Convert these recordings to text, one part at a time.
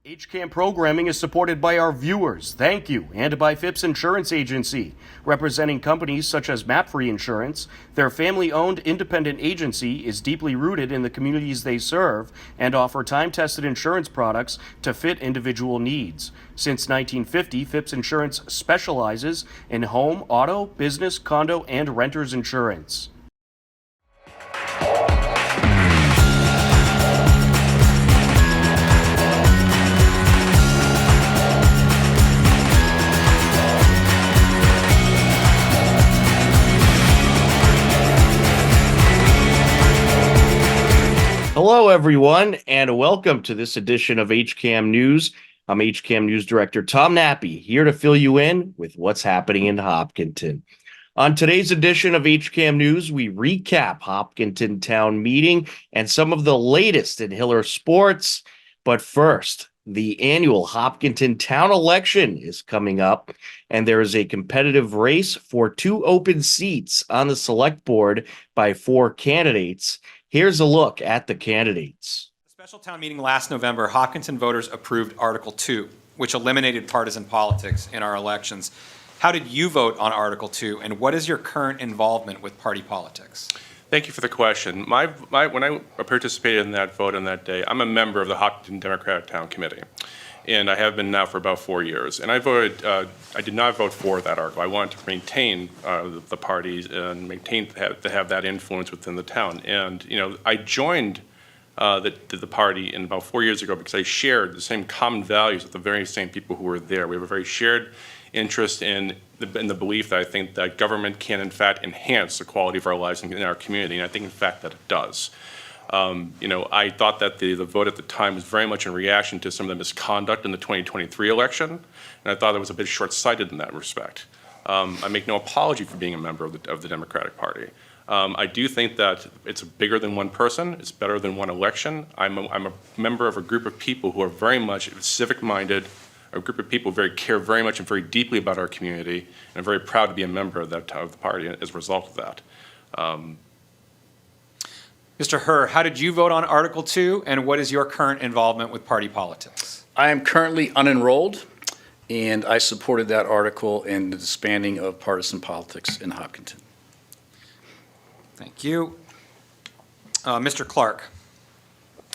HCAM programming is supported by our viewers, thank you, and by Phipps Insurance Agency, representing companies such as MapFree Insurance. Their family-owned independent agency is deeply rooted in the communities they serve and offer time-tested insurance products to fit individual needs. Since 1950, Phipps Insurance specializes in home, auto, business, condo, and renters insurance. Hello, everyone, and welcome to this edition of HCAM News. I'm HCAM News Director Tom Nappy, here to fill you in with what's happening in Hopkinton. On today's edition of HCAM News, we recap Hopkinton Town Meeting and some of the latest in Hiller sports. But first, the annual Hopkinton Town Election is coming up, and there is a competitive race for 2 open seats on the select board by 4 candidates. Here's a look at the candidates. At the special town meeting last November, Hopkinton voters approved Article 2, which eliminated partisan politics in our elections. How did you vote on Article 2, and what is your current involvement with party politics? Thank you for the question. When I participated in that vote on that day, I'm a member of the Hopkinton Democratic Town Committee, and I have been now for about 4 years. And I did not vote for that article. I wanted to maintain the parties and maintain to have that influence within the town. And I joined the party in about 4 years ago because I shared the same common values with the very same people who were there. We have a very shared interest in the belief that I think that government can in fact enhance the quality of our lives in our community, and I think in fact that it does. I thought that the vote at the time was very much in reaction to some of the misconduct in the 2023 election, and I thought it was a bit short-sighted in that respect. I make no apology for being a member of the Democratic Party. I do think that it's bigger than one person. It's better than one election. I'm a member of a group of people who are very much civic-minded, a group of people who care very much and very deeply about our community, and I'm very proud to be a member of the party as a result of that. Mr. Herr, how did you vote on Article 2, and what is your current involvement with party politics? I am currently unenrolled, and I supported that article and the disbanding of partisan politics in Hopkinton. Thank you. Mr. Clark,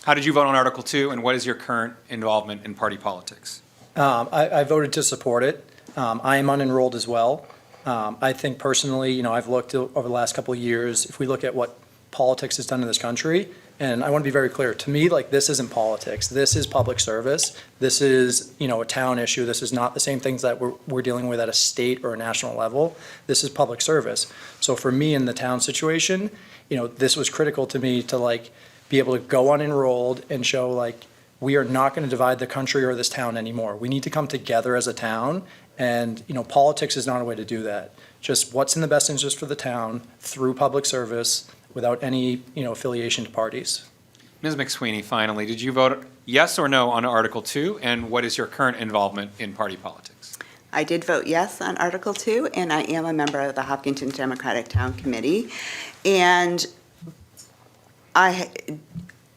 how did you vote on Article 2, and what is your current involvement in party politics? I voted to support it. I am unenrolled as well. I think personally, I've looked over the last couple of years, if we look at what politics has done in this country, and I want to be very clear, to me, this isn't politics. This is public service. This is, a town issue. This is not the same things that we're dealing with at a state or a national level. This is public service. So for me in the town situation, this was critical to me to be able to go unenrolled and show we are not going to divide the country or this town anymore. We need to come together as a town, and politics is not a way to do that. Just what's in the best interest for the town through public service without any affiliation to parties. Ms. McSweeney, finally, did you vote yes or no on Article 2, and what is your current involvement in party politics? I did vote yes on Article 2, and I am a member of the Hopkinton Democratic Town Committee. And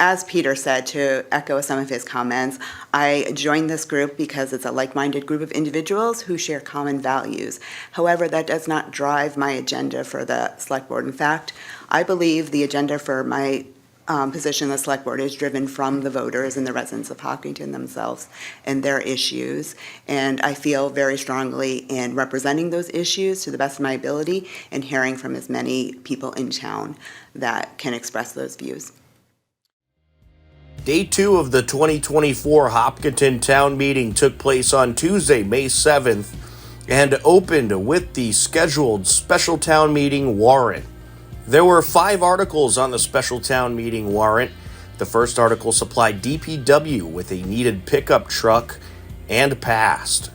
as Peter said, to echo some of his comments, I joined this group because it's a like-minded group of individuals who share common values. However, that does not drive my agenda for the Select Board. In fact, I believe the agenda for my position in the Select Board is driven from the voters and the residents of Hopkinton themselves and their issues. And I feel very strongly in representing those issues to the best of my ability and hearing from as many people in town that can express those views. Day 2 of the 2024 Hopkinton Town Meeting took place on Tuesday, May 7th, and opened with the scheduled special town meeting warrant. There were 5 articles on the special town meeting warrant. The first article supplied DPW with a needed pickup truck and passed.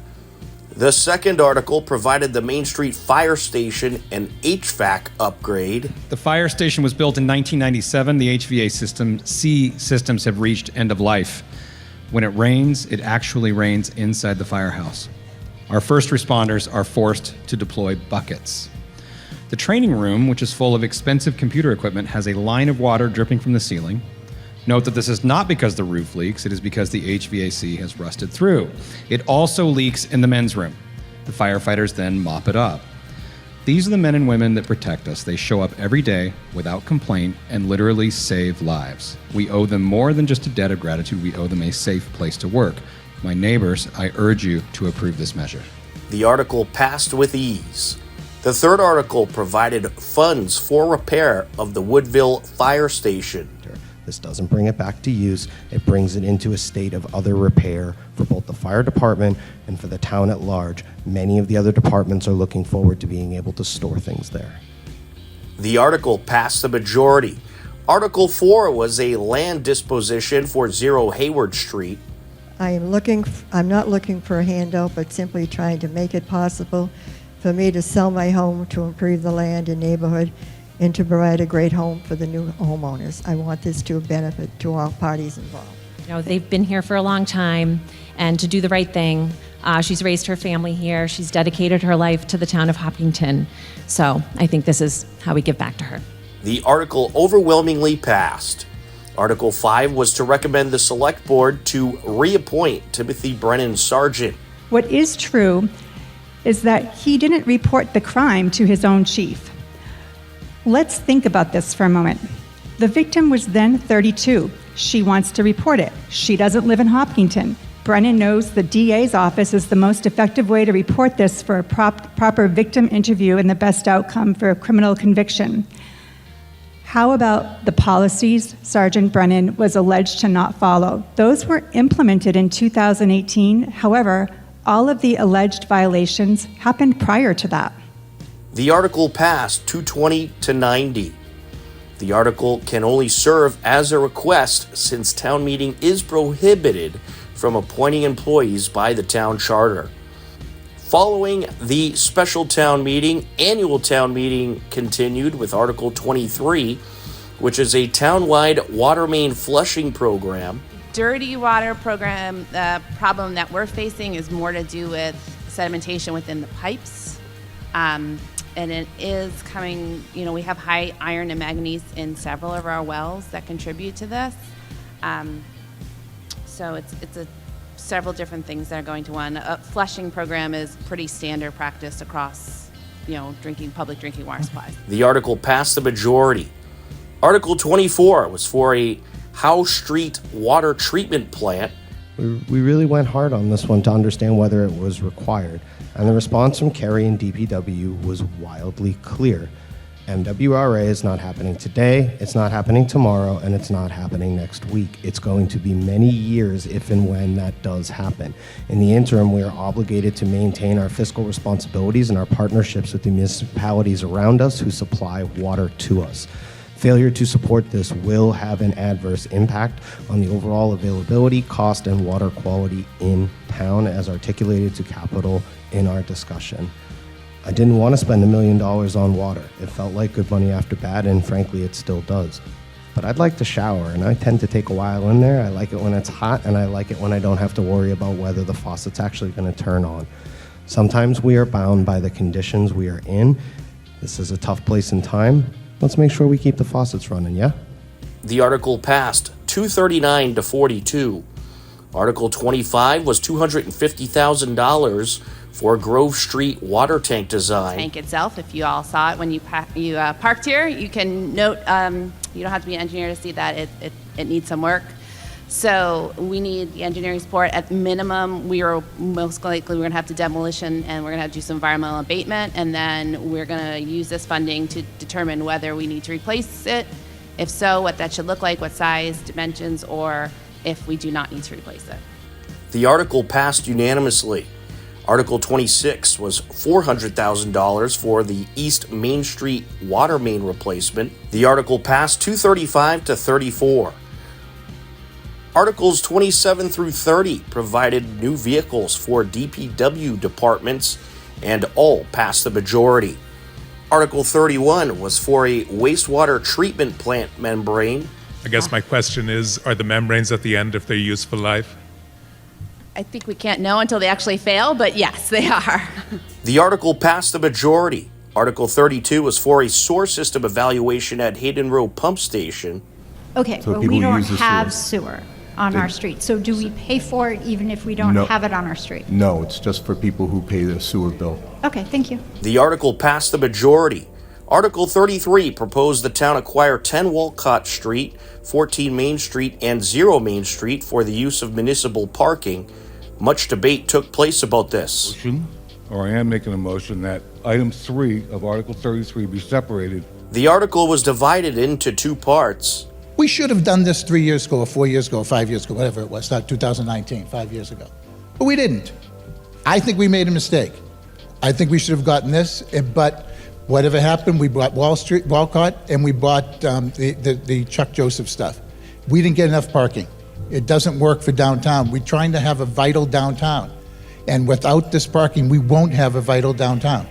The second article provided the Main Street Fire Station an HVAC upgrade. The fire station was built in 1997. The HVAC systems have reached end of life. When it rains, it actually rains inside the firehouse. Our first responders are forced to deploy buckets. The training room, which is full of expensive computer equipment, has a line of water dripping from the ceiling. Note that this is not because the roof leaks, it is because the HVAC has rusted through. It also leaks in the men's room. The firefighters then mop it up. These are the men and women that protect us. They show up every day without complaint and literally save lives. We owe them more than just a debt of gratitude. We owe them a safe place to work. My neighbors, I urge you to approve this measure. The article passed with ease. The third article provided funds for repair of the Woodville Fire Station. This doesn't bring it back to use. It brings it into a state of other repair for both the fire department and for the town at large. Many of the other departments are looking forward to being able to store things there. The article passed the majority. Article 4 was a land disposition for 0 Hayward Street. I'm not looking for a handout, but simply trying to make it possible for me to sell my home to improve the land and neighborhood and to provide a great home for the new homeowners. I want this to benefit to all parties involved. You know, they've been here for a long time, and to do the right thing. She's raised her family here. She's dedicated her life to the town of Hopkinton. So I think this is how we give back to her. The article overwhelmingly passed. Article 5 was to recommend the Select Board to reappoint Timothy Brennan Sargent. What is true is that he didn't report the crime to his own chief. Let's think about this for a moment. The victim was then 32. She wants to report it. She doesn't live in Hopkinton. Brennan knows the DA's office is the most effective way to report this for a proper victim interview and the best outcome for a criminal conviction. How about the policies Sergeant Brennan was alleged to not follow? Those were implemented in 2018. However, all of the alleged violations happened prior to that. The article passed 220 to 90. The article can only serve as a request since town meeting is prohibited from appointing employees by the town charter. Following the special town meeting, annual town meeting continued with Article 23, which is a town-wide water main flushing program. Dirty water program, the problem that we're facing is more to do with sedimentation within the pipes. And it is coming, we have high iron and manganese in several of our wells that contribute to this. So it's several different things that are going to one. A flushing program is pretty standard practice across, public drinking water supplies. The article passed the majority. Article 24 was for a House Street water treatment plant. We really went hard on this one to understand whether it was required, and the response from Kerry and DPW was wildly clear. MWRA is not happening today, it's not happening tomorrow, and it's not happening next week. It's going to be many years if and when that does happen. In the interim, we are obligated to maintain our fiscal responsibilities and our partnerships with the municipalities around us who supply water to us. Failure to support this will have an adverse impact on the overall availability, cost, and water quality in town, as articulated to Capitol in our discussion. I didn't want to spend $1 million on water. It felt like good money after bad, and frankly, it still does. But I'd like to shower, and I tend to take a while in there. I like it when it's hot, and I like it when I don't have to worry about whether the faucet's actually going to turn on. Sometimes we are bound by the conditions we are in. This is a tough place and time. Let's make sure we keep the faucets running, yeah? The article passed 239 to 42. Article 25 was $250,000 for Grove Street water tank design. Tank itself, if you all saw it when you parked here, you can note, you don't have to be an engineer to see that it needs some work. So we need the engineering support. At minimum, we are most likely we're going to have to demolition, and we're going to have to do some environmental abatement, and then we're going to use this funding to determine whether we need to replace it. If so, what that should look like, what size, dimensions, or if we do not need to replace it. The article passed unanimously. Article 26 was $400,000 for the East Main Street water main replacement. The article passed 235 to 34. Articles 27 through 30 provided new vehicles for DPW departments and all passed the majority. Article 31 was for a wastewater treatment plant membrane. I guess my question is, are the membranes at the end of their useful life? I think we can't know until they actually fail, but yes, they are. The article passed the majority. Article 32 was for a sewer system evaluation at Hayden Road Pump Station. Okay, So but people we don't use the have sewer. sewer on our street. So do we pay for it even if we don't No. have it on our street? No, it's just for people who pay their sewer bill. Okay, thank you. The article passed the majority. Article 33 proposed the town acquire 10 Walcott Street, 14 Main Street, and 0 Main Street for the use of municipal parking. Much debate took place about this. Or I am making a motion that item 3 of Article 33 be separated. The article was divided into two parts. We should have done this 3 years ago, or 4 years ago, or 5 years ago, whatever it was, not 2019, 5 years ago. But we didn't. I think we made a mistake. I think we should have gotten this, but whatever happened, we bought Walcott, and we bought the Chuck Joseph stuff. We didn't get enough parking. It doesn't work for downtown. We're trying to have a vital downtown. And without this parking, we won't have a vital downtown.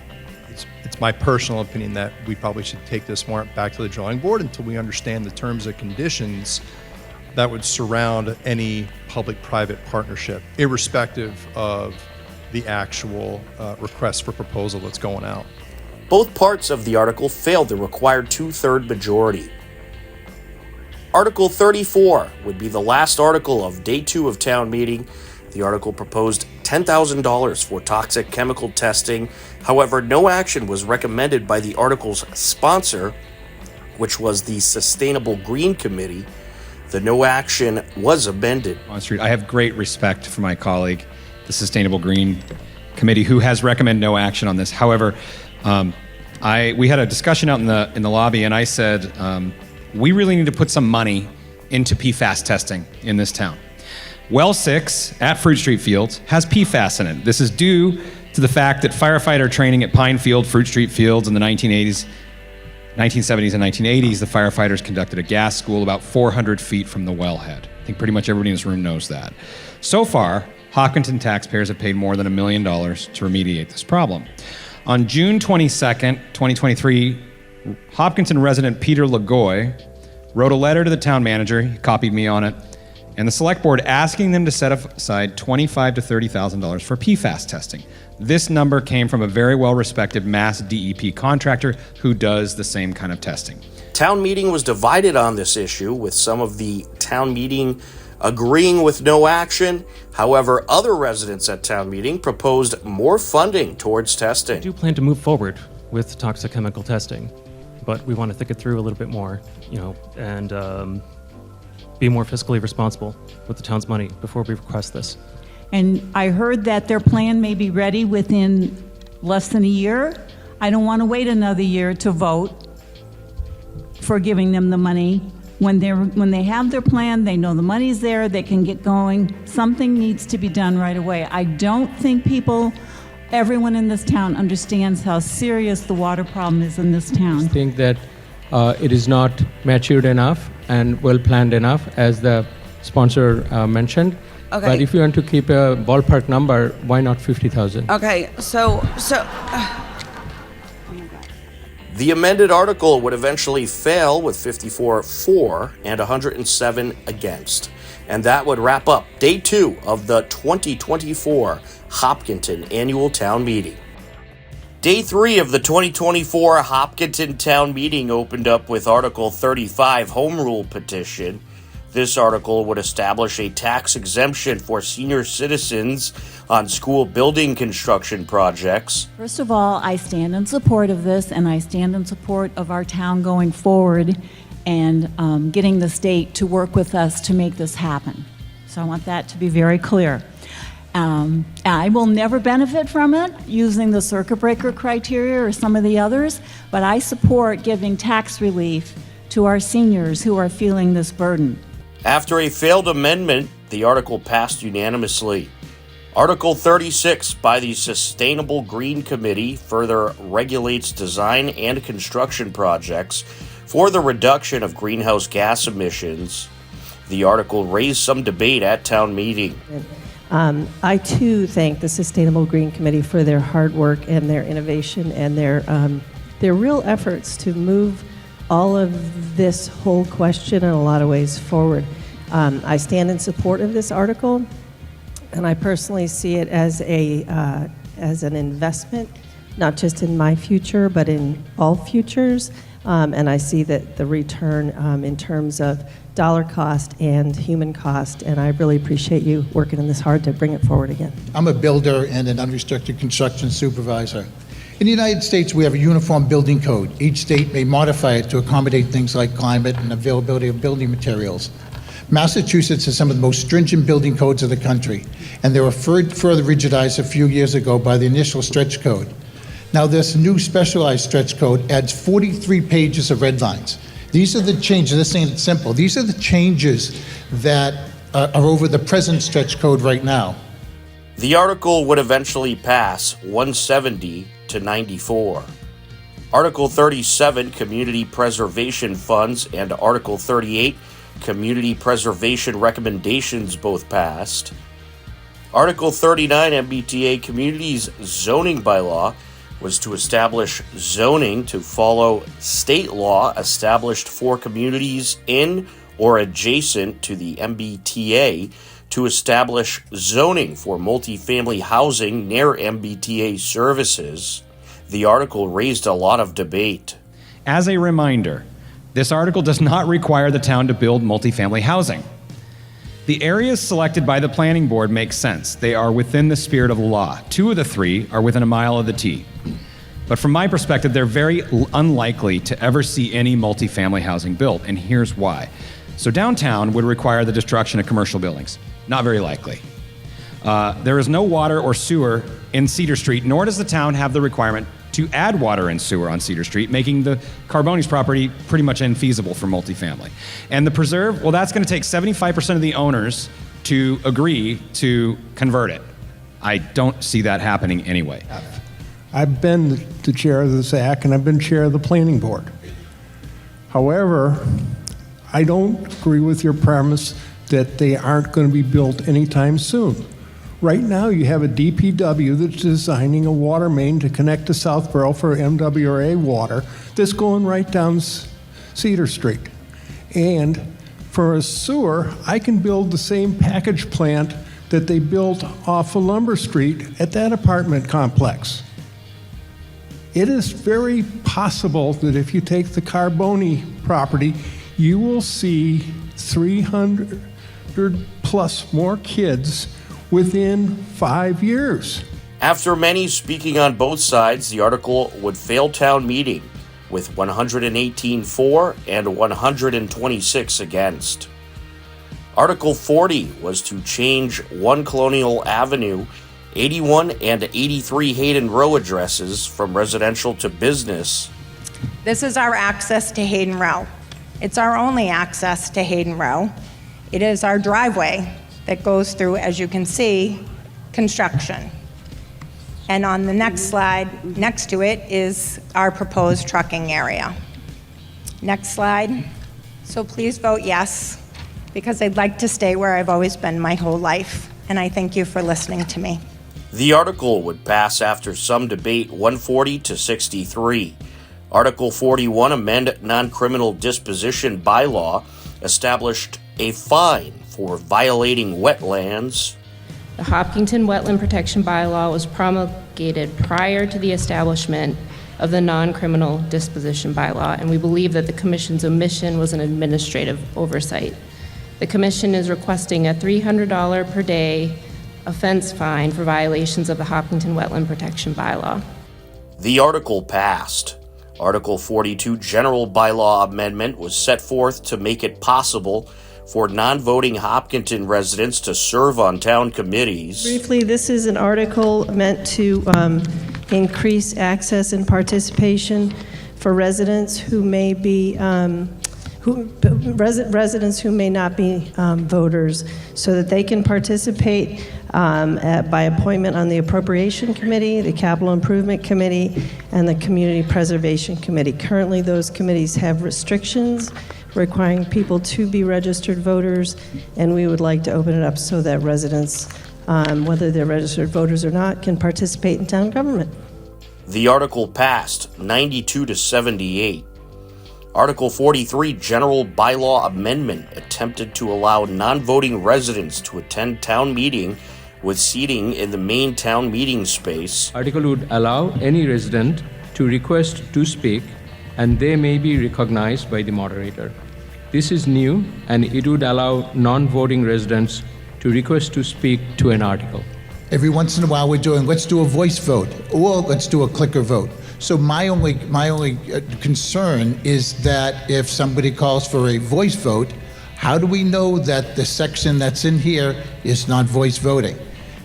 It's my personal opinion that we probably should take this warrant back to the drawing board until we understand the terms and conditions that would surround any public-private partnership, irrespective of the actual request for proposal that's going out. Both parts of the article failed the required two-third majority. Article 34 would be the last article of Day 2 of town meeting. The article proposed $10,000 for toxic chemical testing. However, no action was recommended by the article's sponsor, which was the Sustainable Green Committee. The no action was amended. On street, I have great respect for my colleague, the Sustainable Green Committee, who has recommended no action on this. However, we had a discussion out in the lobby, and I said we really need to put some money into PFAS testing in this town. Well 6 at Fruit Street Fields has PFAS in it. This is due to the fact that firefighter training at Pine Field, Fruit Street Fields in the 1970s and 1980s, the firefighters conducted a gas school about 400 feet from the wellhead. I think pretty much everybody in this room knows that. So far, Hopkinton taxpayers have paid more than $1 million to remediate this problem. On June 22nd, 2023, Hopkinton resident Peter Lagoy wrote a letter to the town manager, he copied me on it, and the select board asking them to set aside $25,000 to $30,000 for PFAS testing. This number came from a very well-respected Mass DEP contractor who does the same kind of testing. Town meeting was divided on this issue, with some of the town meeting agreeing with no action. However, other residents at town meeting proposed more funding towards testing. We do plan to move forward with toxic chemical testing, but we want to think it through a little bit more, and be more fiscally responsible with the town's money before we request this. And I heard that their plan may be ready within less than a year. I don't want to wait another year to vote for giving them the money. When they have their plan, they know the money's there, they can get going. Something needs to be done right away. I don't think everyone in this town understands how serious the water problem is in this town. I think that it is not matured enough and well planned enough, as the sponsor mentioned. Okay. But if you want to keep a ballpark number, why not 50,000? Okay, so. The amended article would eventually fail with 54 for and 107 against. And that would wrap up Day 2 of the 2024 Hopkinton Annual Town Meeting. Day 3 of the 2024 Hopkinton Town Meeting opened up with Article 35 Home Rule Petition. This article would establish a tax exemption for senior citizens on school building construction projects. First of all, I stand in support of this, and I stand in support of our town going forward and getting the state to work with us to make this happen. So I want that to be very clear. I will never benefit from it using the circuit breaker criteria or some of the others, but I support giving tax relief to our seniors who are feeling this burden. After a failed amendment, the article passed unanimously. Article 36 by the Sustainable Green Committee further regulates design and construction projects for the reduction of greenhouse gas emissions. The article raised some debate at town meeting. I too thank the Sustainable Green Committee for their hard work and their innovation and their real efforts to move all of this whole question in a lot of ways forward. I stand in support of this article, and I personally see it as an investment, not just in my future, but in all futures. And I see that the return in terms of dollar cost and human cost, and I really appreciate you working in this hard to bring it forward again. I'm a builder and an unrestricted construction supervisor. In the United States, we have a uniform building code. Each state may modify it to accommodate things like climate and availability of building materials. Massachusetts has some of the most stringent building codes of the country, and they were further rigidized a few years ago by the initial stretch code. Now, this new specialized stretch code adds 43 pages of red lines. These are the changes, this ain't simple, these are the changes that are over the present stretch code right now. The article would eventually pass 170 to 94. Article 37, Community Preservation Funds, and Article 38, Community Preservation Recommendations both passed. Article 39, MBTA Communities Zoning Bylaw, was to establish zoning to follow state law established for communities in or adjacent to the MBTA to establish zoning for multifamily housing near MBTA services. The article raised a lot of debate. As a reminder, this article does not require the town to build multifamily housing. The areas selected by the planning board make sense. They are within the spirit of the law. 2 of the 3 are within a mile of the T. But from my perspective, they're very unlikely to ever see any multifamily housing built, and here's why. So downtown would require the destruction of commercial buildings. Not very likely. There is no water or sewer in Cedar Street, nor does the town have the requirement to add water and sewer on Cedar Street, making the Carboni's property pretty much infeasible for multifamily. And the preserve, well, that's going to take 75% of the owners to agree to convert it. I don't see that happening anyway. I've been the chair of the SAC and I've been chair of the planning board. However, I don't agree with your premise that they aren't going to be built anytime soon. Right now, you have a DPW that's designing a water main to connect to Southborough for MWRA water that's going right down Cedar Street. And for a sewer, I can build the same package plant that they built off of Lumber Street at that apartment complex. It is very possible that if you take the Carboni property, you will see 300 plus more kids within 5 years. After many speaking on both sides, the article would fail town meeting with 118 for and 126 against. Article 40 was to change 1 Colonial Avenue, 81 and 83 Hayden Row addresses from residential to business. This is our access to Hayden Row. It's our only access to Hayden Row. It is our driveway that goes through, as you can see, construction. And on the next slide, next to it is our proposed trucking area. Next slide. So please vote yes, because I'd like to stay where I've always been my whole life, and I thank you for listening to me. The article would pass after some debate 140 to 63. Article 41, amend non-criminal disposition bylaw, established a fine for violating wetlands. The Hopkinton Wetland Protection Bylaw was promulgated prior to the establishment of the non-criminal disposition bylaw, and we believe that the Commission's omission was an administrative oversight. The Commission is requesting a $300 per day offense fine for violations of the Hopkinton Wetland Protection Bylaw. The article passed. Article 42, General Bylaw Amendment, was set forth to make it possible for non-voting Hopkinton residents to serve on town committees. Briefly, this is an article meant to increase access and participation for residents who may be residents who may not be voters, so that they can participate by appointment on the Appropriation Committee, the Capital Improvement Committee, and the Community Preservation Committee. Currently, those committees have restrictions requiring people to be registered voters, and we would like to open it up so that residents, whether they're registered voters or not, can participate in town government. The article passed 92 to 78. Article 43, General Bylaw Amendment, attempted to allow non-voting residents to attend town meeting with seating in the main town meeting space. Article would allow any resident to request to speak, and they may be recognized by the moderator. This is new, and it would allow non-voting residents to request to speak to an article. Every once in a while, we're doing, let's do a voice vote, or let's do a clicker vote. So my only concern is that if somebody calls for a voice vote, how do we know that the section that's in here is not voice voting?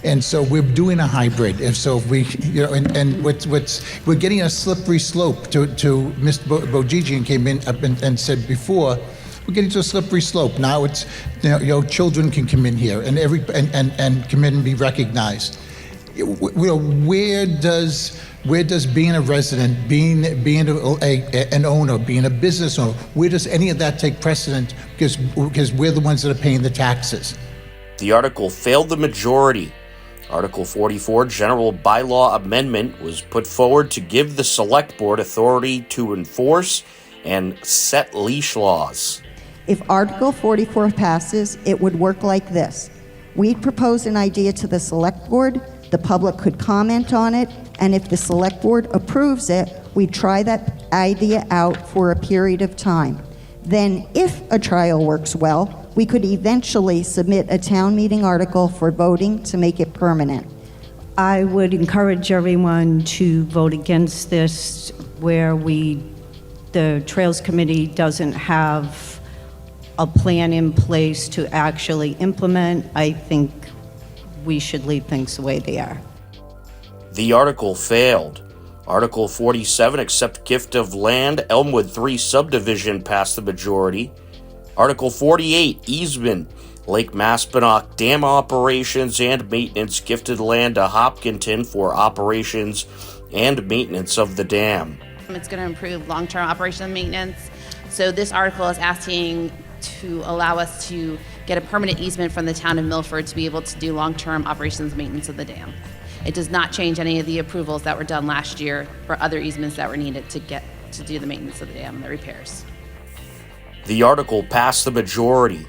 And so we're doing a hybrid. If we, and we're getting a slippery slope to Mr. Bojijian came in up and said before, we're getting to a slippery slope. Now it's, children can come in here and come in and be recognized. Where does being a resident, being an owner, being a business owner, where does any of that take precedent? Because we're the ones that are paying the taxes. The article failed the majority. Article 44, General Bylaw Amendment, was put forward to give the Select Board authority to enforce and set leash laws. If Article 44 passes, it would work like this. We'd propose an idea to the Select Board, the public could comment on it, and if the Select Board approves it, we'd try that idea out for a period of time. Then, if a trial works well, we could eventually submit a town meeting article for voting to make it permanent. I would encourage everyone to vote against this where the Trails Committee doesn't have a plan in place to actually implement. I think we should leave things the way they are. The article failed. Article 47, Accept Gift of Land, Elmwood 3 Subdivision, passed the majority. Article 48, Easement, Lake Maspinock Dam Operations and Maintenance, gifted land to Hopkinton for operations and maintenance of the dam. It's going to improve long-term operation and maintenance. So this article is asking to allow us to get a permanent easement from the town of Milford to be able to do long-term operations and maintenance of the dam. It does not change any of the approvals that were done last year for other easements that were needed to do the maintenance of the dam and the repairs. The article passed the majority.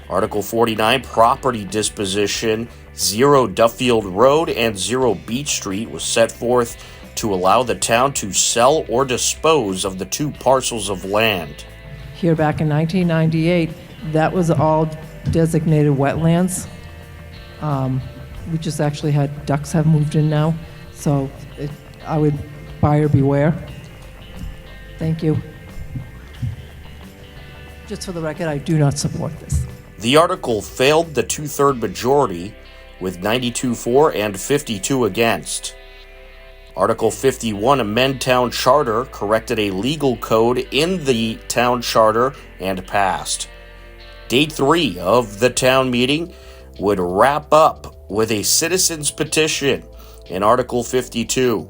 Article 49, Property Disposition, 0 Duffield Road and 0 Beach Street, was set forth to allow the town to sell or dispose of the 2 parcels of land. Here back in 1998, that was all designated wetlands. We just actually had ducks have moved in now, so I would buyer beware. Thank you. Just for the record, I do not support this. The article failed the 2/3 majority with 92 for and 52 against. Article 51, Amend Town Charter, corrected a legal code in the town charter and passed. Day 3 of the town meeting would wrap up with a citizens petition in Article 52.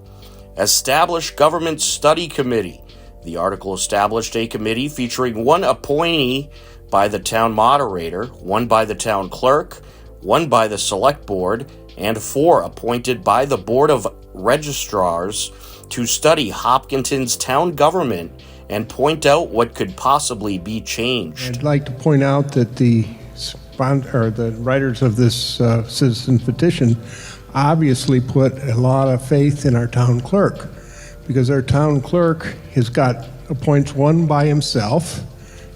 Establish Government Study Committee. The article established a committee featuring 1 appointee by the town moderator, 1 by the town clerk, 1 by the select board, and 4 appointed by the Board of Registrars to study Hopkinton's town government and point out what could possibly be changed. I'd like to point out that the writers of this citizen petition obviously put a lot of faith in our town clerk, because our town clerk appoints 1 by himself,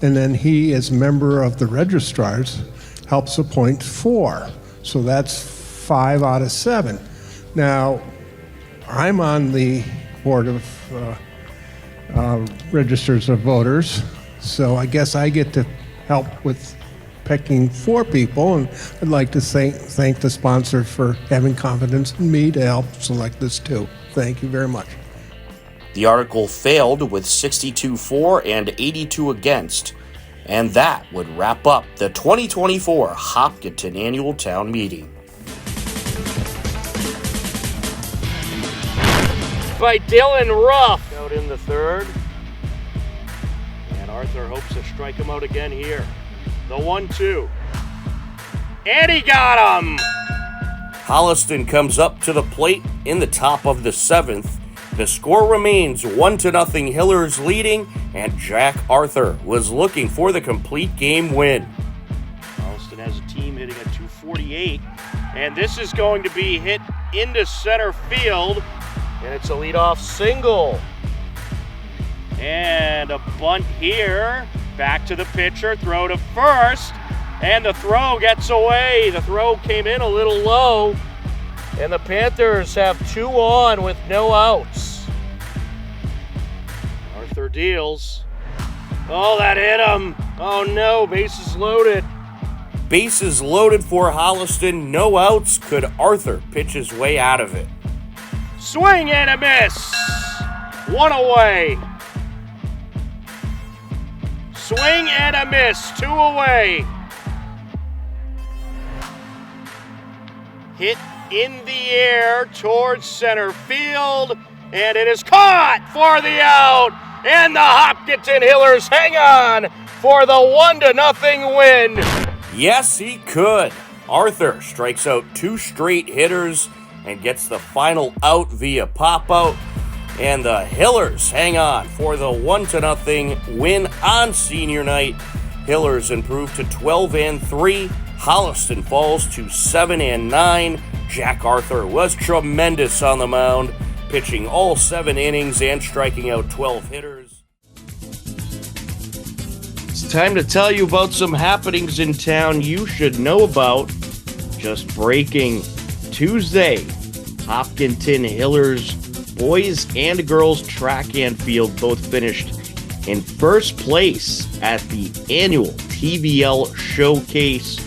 and then he, as a member of the registrars, helps appoint 4. So that's 5 out of 7. Now, I'm on the board of registers of voters, so I guess I get to help with picking 4 people, and I'd like to thank the sponsor for having confidence in me to help select this too. Thank you very much. The article failed with 62 for and 82 against, and that would wrap up the 2024 Hopkinton Annual Town Meeting. By Dylan Ruff out in the 3rd, and Arthur hopes to strike him out again here. The 1-2, and he got him! Holliston comes up to the plate in the top of the 7th. The score remains 1-0 Hillers leading, and Jack Arthur was looking for the complete game win. Holliston has a team hitting a .248, and this is going to be hit into center field, and it's a leadoff single. And a bunt here, Back to the pitcher, throw to first, and the throw gets away. The throw came in a little low, and the Panthers have 2 on with no outs. Arthur deals. Oh, that hit him. Oh no, bases loaded. Bases loaded for Holliston, no outs. Could Arthur pitch his way out of it? Swing and a miss. 1 away. Swing and a miss, 2 away. Hit in the air towards center field, and it is caught for the out. And the Hopkinton Hillers hang on for the 1-0 win. Yes, he could. Arthur strikes out 2 straight hitters and gets the final out via pop-out. And the Hillers hang on for the 1-0 win on senior night. Hillers improve to 12-3. Holliston falls to 7-9. Jack Arthur was tremendous on the mound, pitching all 7 innings and striking out 12 hitters. It's time to tell you about some happenings in town you should know about. Just breaking Tuesday, Hopkinton Hillers boys and girls track and field both finished in first place at the annual TVL Showcase.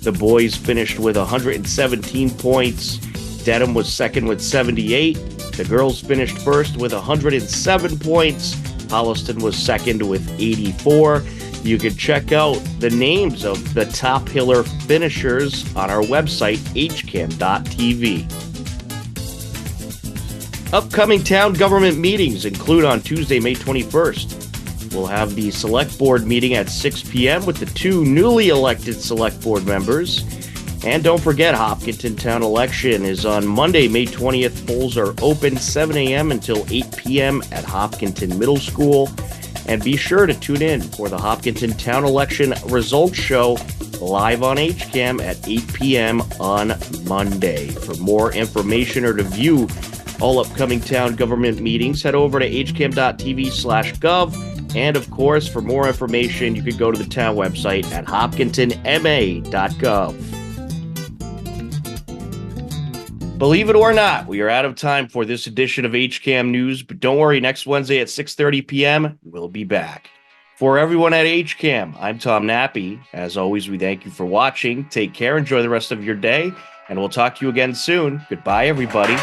The boys finished with 117 points. Dedham was second with 78. The girls finished first with 107 points. Holliston was second with 84. You can check out the names of the top Hiller finishers on our website, HCAM.TV. Upcoming town government meetings include on Tuesday, May 21st. We'll have the Select Board meeting at 6 p.m. with the 2 newly elected Select Board members. And don't forget, Hopkinton Town Election is on Monday, May 20th. Polls are open 7 a.m. until 8 p.m. at Hopkinton Middle School. And be sure to tune in for the Hopkinton Town Election Results Show live on HCAM at 8 p.m. on Monday. For more information or to view all upcoming town government meetings, head over to hcam.tv/gov. And of course, for more information, you can go to the town website at hopkintonma.gov. Believe it or not, we are out of time for this edition of HCAM News, but don't worry, next Wednesday at 6:30 p.m., we'll be back. For everyone at HCAM, I'm Tom Nappy. As always, we thank you for watching. Take care, enjoy the rest of your day, and we'll talk to you again soon. Goodbye, everybody.